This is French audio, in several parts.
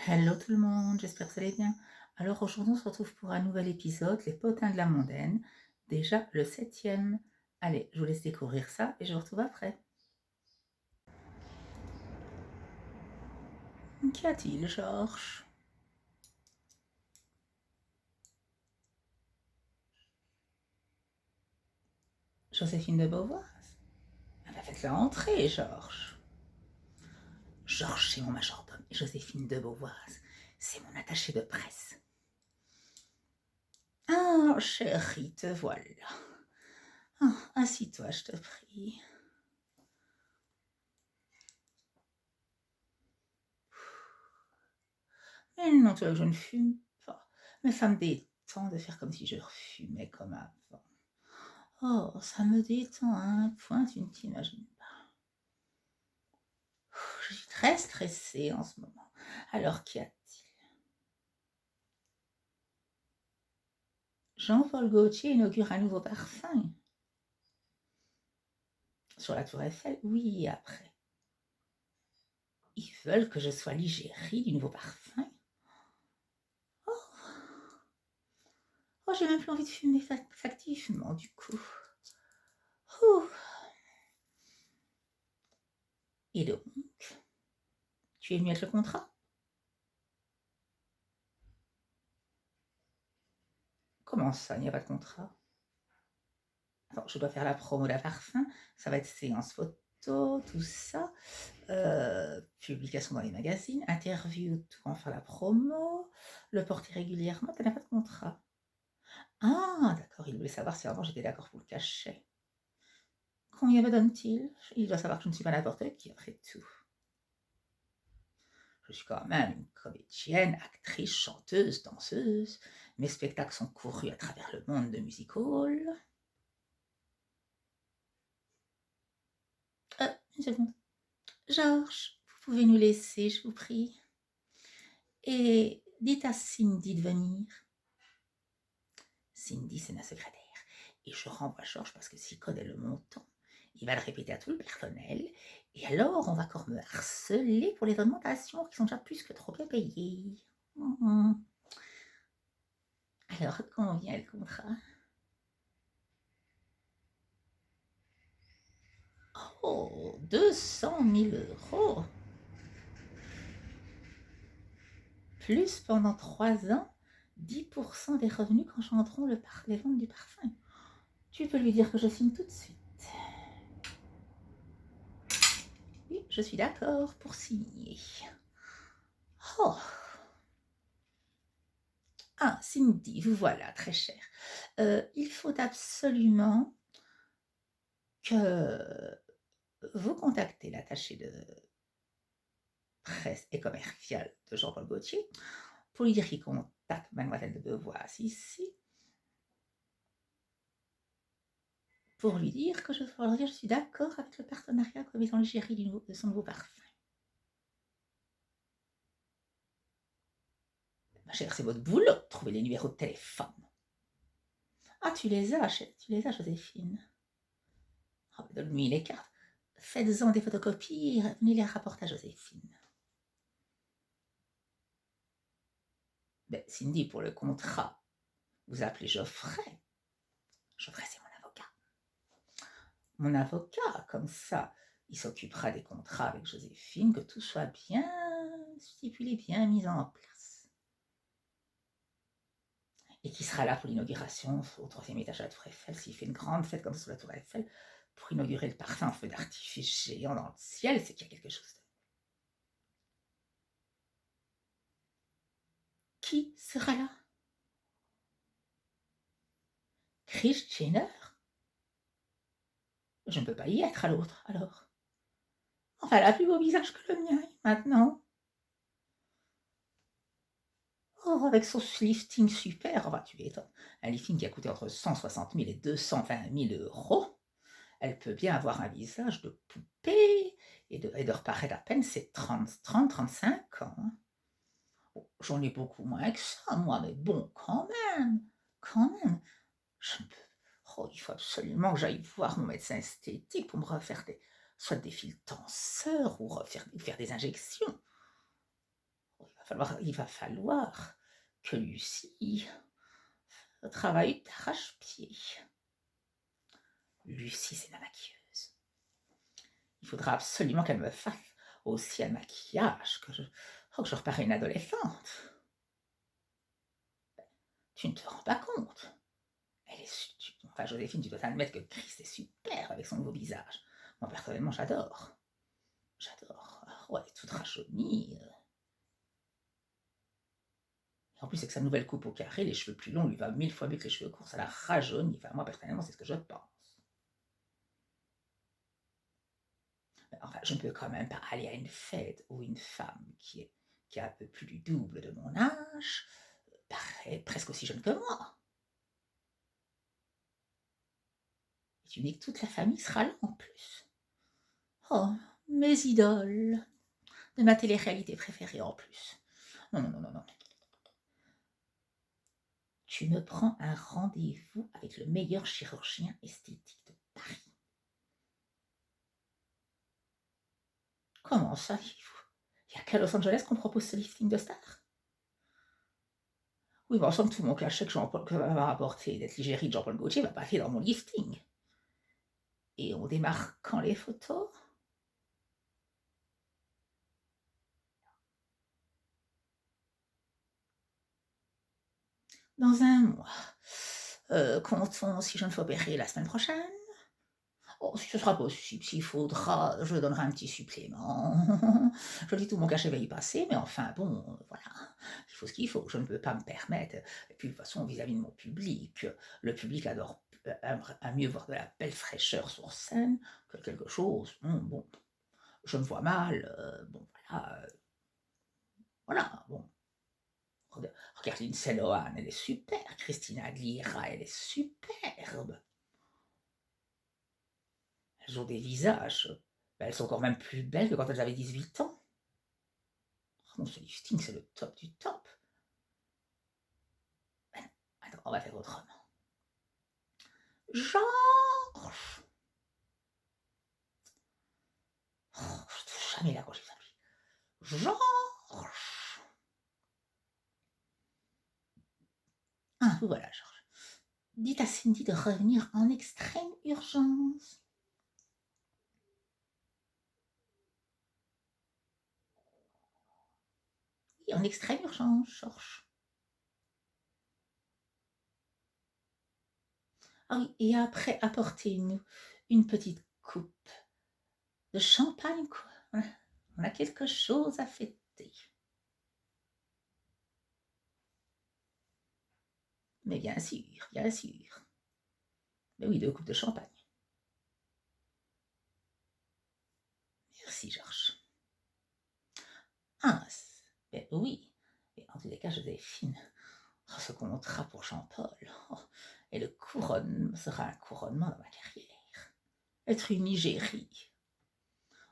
Hello tout le monde, j'espère que vous allez bien. Alors aujourd'hui on se retrouve pour un nouvel épisode, les potins de la mondaine, déjà le 7e. Allez, je vous laisse découvrir ça et je vous retrouve après. Qu'y a-t-il, Georges? Joséphine de Beauvoir? Ah bah faites-la entrer, Georges. Georges, c'est mon majordome et Joséphine de Beauvoir, c'est mon attaché de presse. Ah, chérie, te voilà. Ah, assis-toi, je te prie. Mais non, toi, je ne fume pas. Mais ça me détend de faire comme si je fumais comme avant. Oh, ça me détend à un point, tu ne t'imagines pas. Je suis très stressée en ce moment. Alors, qu'y a-t-il? Jean-Paul Gaultier inaugure un nouveau parfum. Sur la Tour Eiffel, oui, après. Ils veulent que je sois l'égérie du nouveau parfum. Oh, oh j'ai même plus envie de fumer factivement, du coup. Ouh. Et donc, tu es venu avec le contrat? Comment ça, il n'y a pas de contrat? Attends, je dois faire la promo d'un parfum, ça va être séance photo, tout ça, publication dans les magazines, interview pour en faire la promo, le porter régulièrement, tu n'as pas de contrat. Ah, d'accord, il voulait savoir si avant j'étais d'accord pour le cachet. Combien me donne-t-il? Il doit savoir que je ne suis pas n'importe qui, après tout. Je suis quand même une comédienne, actrice, chanteuse, danseuse. Mes spectacles sont courus à travers le monde de music hall. Une seconde. Georges, vous pouvez nous laisser, je vous prie. Et dites à Cindy de venir. Cindy, c'est ma secrétaire. Et je renvoie Georges parce que s'il connaît le montant, il va le répéter à tout le personnel. Et alors, on va encore me harceler pour les augmentations qui sont déjà plus que trop bien payées. Alors, combien le contrat? Oh, 200 000 euros. Plus pendant 3 ans, 10% des revenus quand chanteront les ventes du parfum. Tu peux lui dire que je signe tout de suite. Oui, je suis d'accord pour signer. Oh. Ah, Cindy, vous voilà, très cher. Il faut absolument que vous contactez l'attaché de presse et commercial de Jean-Paul Gaultier pour lui dire qu'il contacte Mademoiselle de Beauvoir ici pour lui dire que je suis d'accord avec le partenariat comme étant l'égérie de son nouveau parfum. Ma chère, c'est votre boulot de trouver les numéros de téléphone. Ah, tu les as, Joséphine. Oh, donne-lui les cartes. Faites-en des photocopies et venez les rapporter à Joséphine. Ben, Cindy, pour le contrat, vous appelez Geoffrey. Geoffrey, c'est mon avocat. Mon avocat, comme ça, il s'occupera des contrats avec Joséphine, que tout soit bien stipulé, bien mis en place. Et qui sera là pour l'inauguration au 3e étage de la Tour Eiffel, s'il fait une grande fête comme ça sur la Tour Eiffel, pour inaugurer le parfum en feu d'artifice géant dans le ciel, c'est qu'il y a quelque chose de... Qui sera là? Kris Jenner? Je ne peux pas y être à l'autre, alors. Enfin, elle a plus beau visage que le mien, maintenant. Oh, avec son lifting super, enfin, tu m'étonnes. Un lifting qui a coûté entre 160 000 et 220 000 euros. Elle peut bien avoir un visage de poupée et de reparaître à peine ses 30-35 ans. Oh, j'en ai beaucoup moins que ça, moi, mais bon, quand même, quand même. Je ne peux... Oh, il faut absolument que j'aille voir mon médecin esthétique pour me refaire soit des fils tenseurs ou faire des injections. Oh, il va il va falloir que Lucie travaille d'arrache-pied. Lucie, c'est ma maquilleuse. Il faudra absolument qu'elle me fasse aussi un maquillage, que je reparais une adolescente. Tu ne te rends pas compte. Elle est enfin, Joséphine, tu dois admettre que Chris est super avec son nouveau visage. Moi, personnellement, j'adore. J'adore. Ah ouais, toute rajeunie. Et en plus, avec sa nouvelle coupe au carré, les cheveux plus longs lui va 1000 fois mieux que les cheveux courts. Ça la rajeunit. Enfin, moi, personnellement, c'est ce que je pense. Enfin, je ne peux quand même pas aller à une fête où une femme qui a un peu plus du double de mon âge paraît presque aussi jeune que moi. Et tu dis que toute la famille sera là en plus. Oh, mes idoles de ma télé-réalité préférée en plus. Non, non, non, non, non. Tu me prends un rendez-vous avec le meilleur chirurgien esthétique de Paris. Comment ça, il n'y a qu'à Los Angeles qu'on propose ce lifting de star? Oui, mais ensemble, tout mon cachet que va rapporter d'être l'égérie de Jean-Paul Gaultier va passer dans mon lifting. Et on démarre quand les photos? Dans un mois. Comptons si je me fais opérer la semaine prochaine. Oh, si ce sera possible, s'il faudra, je donnerai un petit supplément. Je dis tout mon cachet va y passer, mais enfin bon, voilà, il faut ce qu'il faut. Je ne peux pas me permettre. Et puis de toute façon, vis-à-vis de mon public, le public adore à mieux voir de la belle fraîcheur sur scène que quelque chose. Bon, je me vois mal. Bon, voilà, bon. Regarde Lindsay Lohan, elle est super. Christina Aguilera, elle est superbe. Elles ont des visages. Elles sont quand même plus belles que quand elles avaient 18 ans. Oh, ce lifting, c'est le top du top. Ben non, attends, on va faire autrement. Georges! Oh, je touche jamais la gorge avec lui. Georges! Ah, voilà, Georges. Dites à Cindy de revenir en extrême urgence. Oui, en extrême urgence, Georges. Ah oui, et après, apportez-nous une petite coupe de champagne, quoi. On a quelque chose à fêter. Mais bien sûr, bien sûr. Mais oui, 2 coupes de champagne. Merci, Georges. Ah, ben oui. Et en tous les cas, Joséphine, ce contrat pour Jean-Paul, et le couronnement sera un couronnement dans ma carrière. Être une Nigérie.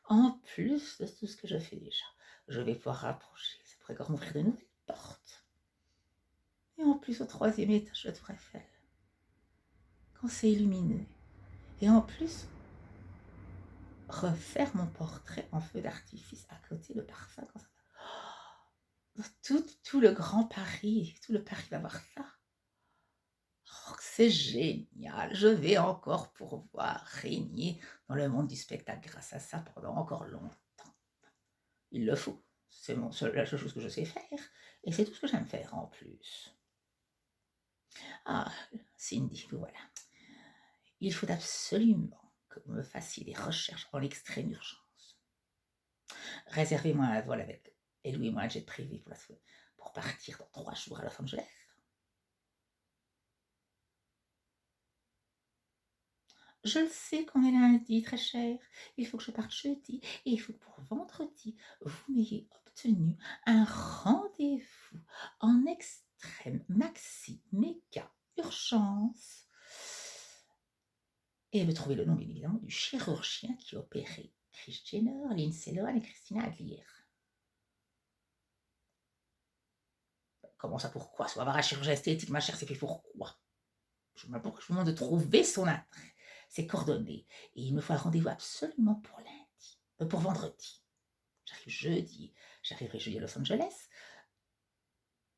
En plus de tout ce que je fais déjà, je vais pouvoir rapprocher. Ça pourrait encore m'ouvrir de nouvelles portes. Et en plus, au 3e étage de la Tour Eiffel, quand c'est illuminé. Et en plus, refaire mon portrait en feu d'artifice à côté, le parfum, quand ça va. Tout le Grand Paris, tout le Paris va voir ça. Oh, c'est génial, je vais encore pouvoir régner dans le monde du spectacle grâce à ça pendant encore longtemps. Il le faut, c'est la seule chose que je sais faire, et c'est tout ce que j'aime faire en plus. Ah, Cindy, voilà. Il faut absolument que vous me fassiez des recherches en extrême urgence. Réservez-moi un vol avec, et louez-moi un jet privé pour partir dans 3 jours à Los Angeles. Je le sais qu'on est lundi, très cher. Il faut que je parte jeudi. Et il faut que pour vendredi, vous m'ayez obtenu un rendez-vous en extrême maxi méga urgence. Et me trouver le nom, bien évidemment, du chirurgien qui opérait Kris Jenner, Lindsay Lohan et Christina Aguilera. Comment ça, pourquoi? Soit avoir un chirurgien esthétique, ma chère, c'est fait pourquoi? Je me demande de trouver son adresse, ses coordonnées. Et il me faut un rendez-vous absolument pour lundi, pour vendredi. J'arriverai jeudi à Los Angeles.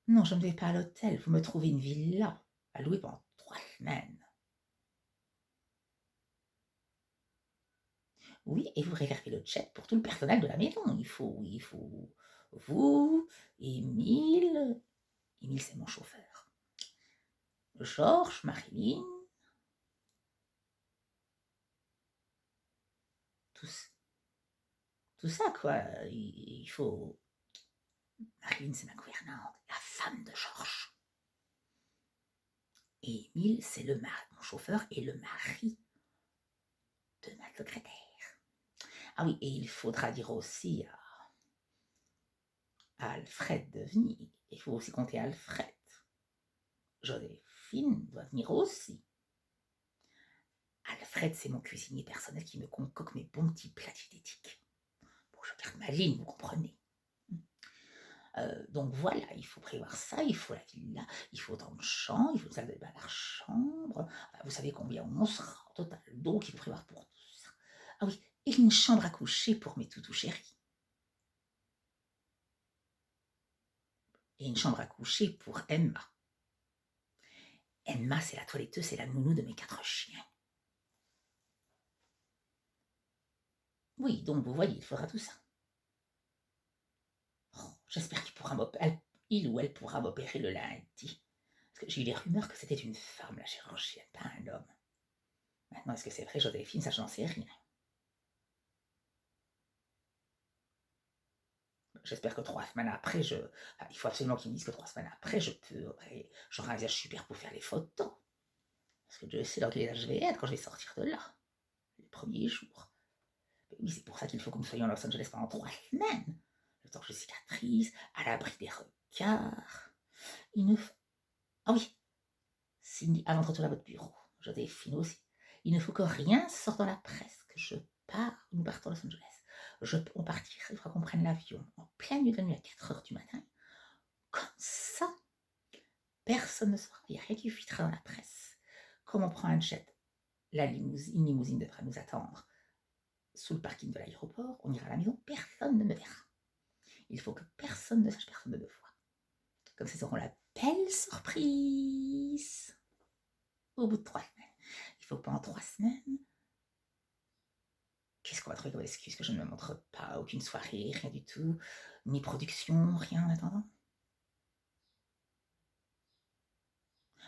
Non, je ne vais pas à l'hôtel, vous me trouvez une villa à louer pendant 3 semaines. Oui, et vous réservez le jet pour tout le personnel de la maison. Il faut vous, Émile. Émile, c'est mon chauffeur. Georges, Marilyn, tout, tout ça, quoi. Il faut. Marilyn, c'est ma gouvernante, la femme de Georges. Et Émile, c'est mon chauffeur et le mari de ma secrétaire. Ah oui, et il faudra dire aussi à Alfred de venir. Il faut aussi compter Alfred. Joséphine doit venir aussi. Alfred, c'est mon cuisinier personnel qui me concocte mes bons petits plats diététiques. Bon, je garde ma ligne, vous comprenez. Donc voilà, il faut prévoir ça, il faut la villa, il faut autant de champs, il faut une salle de bain à la chambre. Vous savez combien on sera en total, donc il faut prévoir pour tout ça. Ah oui, et une chambre à coucher pour mes toutous chéris. Et une chambre à coucher pour Emma. Emma, c'est la toiletteuse, c'est la nounou de mes 4 chiens. Oui, donc vous voyez, il faudra tout ça. Oh, j'espère il ou elle pourra m'opérer le lundi. Parce que j'ai eu des rumeurs que c'était une femme, la chirurgienne, pas un homme. Maintenant, est-ce que c'est vrai, Joséphine? Ça, j'en sais rien. J'espère que 3 semaines après, il faut absolument qu'ils me disent que 3 semaines après, j'aurai un visage super pour faire les photos. Parce que je sais dans quel état je vais être quand je vais sortir de là. Les premiers jours. Mais oui, c'est pour ça qu'il faut que nous soyons à Los Angeles pendant 3 semaines. Le temps que je cicatrise, à l'abri des regards. Il ne faut... Ah oui, Cindy, avant de retourner à votre bureau, Joséphine aussi. Il ne faut que rien sorte dans la presse, que nous partons à Los Angeles. On partira, il faudra qu'on prenne l'avion en pleine nuit de la nuit à 4h du matin. Comme ça, personne ne saura, il n'y a rien qui fuitera dans la presse. Comme on prend un jet, une limousine devra nous attendre sous le parking de l'aéroport, on ira à la maison, personne ne me verra. Il faut que personne ne sache, personne ne me voit. Comme ça, ils auront la belle surprise au bout de 3 semaines. Il faut que pendant 3 semaines, qu'est-ce qu'on va trouver comme excuse que je ne me montre pas? Aucune soirée, rien du tout, ni production, rien en attendant.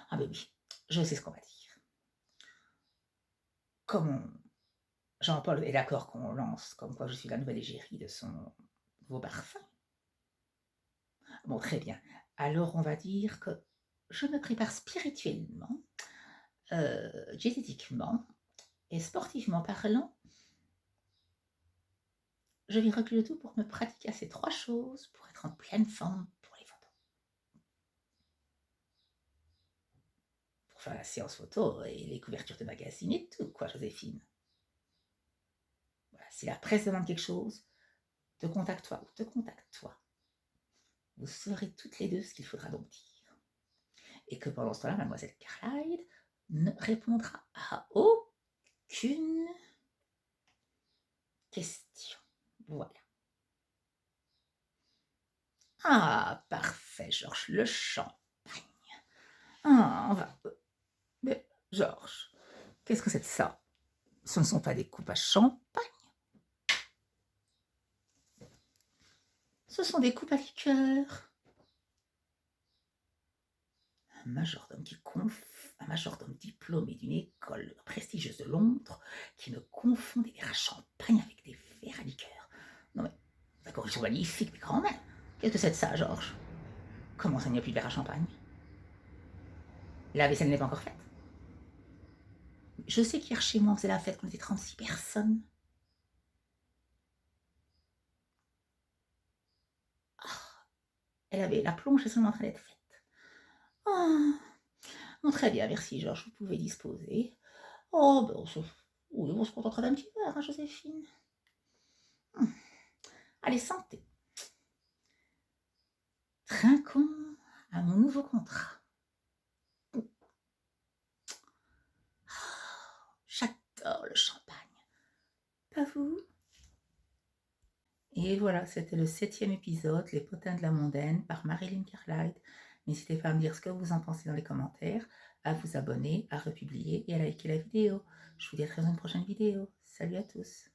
Ah ben oui, je sais ce qu'on va dire. Comme Jean-Paul est d'accord qu'on lance comme quoi je suis la nouvelle égérie de son nouveau parfum. Bon, très bien. Alors on va dire que je me prépare spirituellement, diététiquement et sportivement parlant. Je vais reculer tout pour me pratiquer à ces 3 choses pour être en pleine forme pour les photos. Pour faire la séance photo et les couvertures de magazines et tout, quoi, Joséphine. Voilà, si la presse demande quelque chose, te contacte-toi ou te contacte-toi. Vous saurez toutes les deux ce qu'il faudra donc dire. Et que pendant ce temps-là, mademoiselle Carlyle ne répondra à aucune question. Voilà. Ah, parfait, Georges, le champagne. Ah, on va... Mais, Georges, qu'est-ce que c'est que ça? Ce ne sont pas des coupes à champagne. Ce sont des coupes à liqueur. Un majordome diplômé d'une école prestigieuse de Londres qui me confond des verres à champagne avec des verres à liqueur. Non mais, d'accord, ils sont magnifiques, mais quand même. Qu'est-ce que c'est de ça, Georges? Comment ça, il n'y a plus de verre à champagne? La vaisselle n'est pas encore faite. Je sais qu'hier chez moi, on faisait la fête, qu'on était 36 personnes. Ah, elle avait la plonge seulement en train d'être faite. Oh, bon, très bien, merci Georges, vous pouvez disposer. Oh, ben oui, on se contentera d'un petit verre, hein, Joséphine. Allez, santé. Trinquons à mon nouveau contrat. J'adore le champagne. Pas vous? Et voilà, c'était le 7e épisode, Les potins de la mondaine, par Marilyn Carlyle. N'hésitez pas à me dire ce que vous en pensez dans les commentaires, à vous abonner, à republier et à liker la vidéo. Je vous dis à très dans une prochaine vidéo. Salut à tous.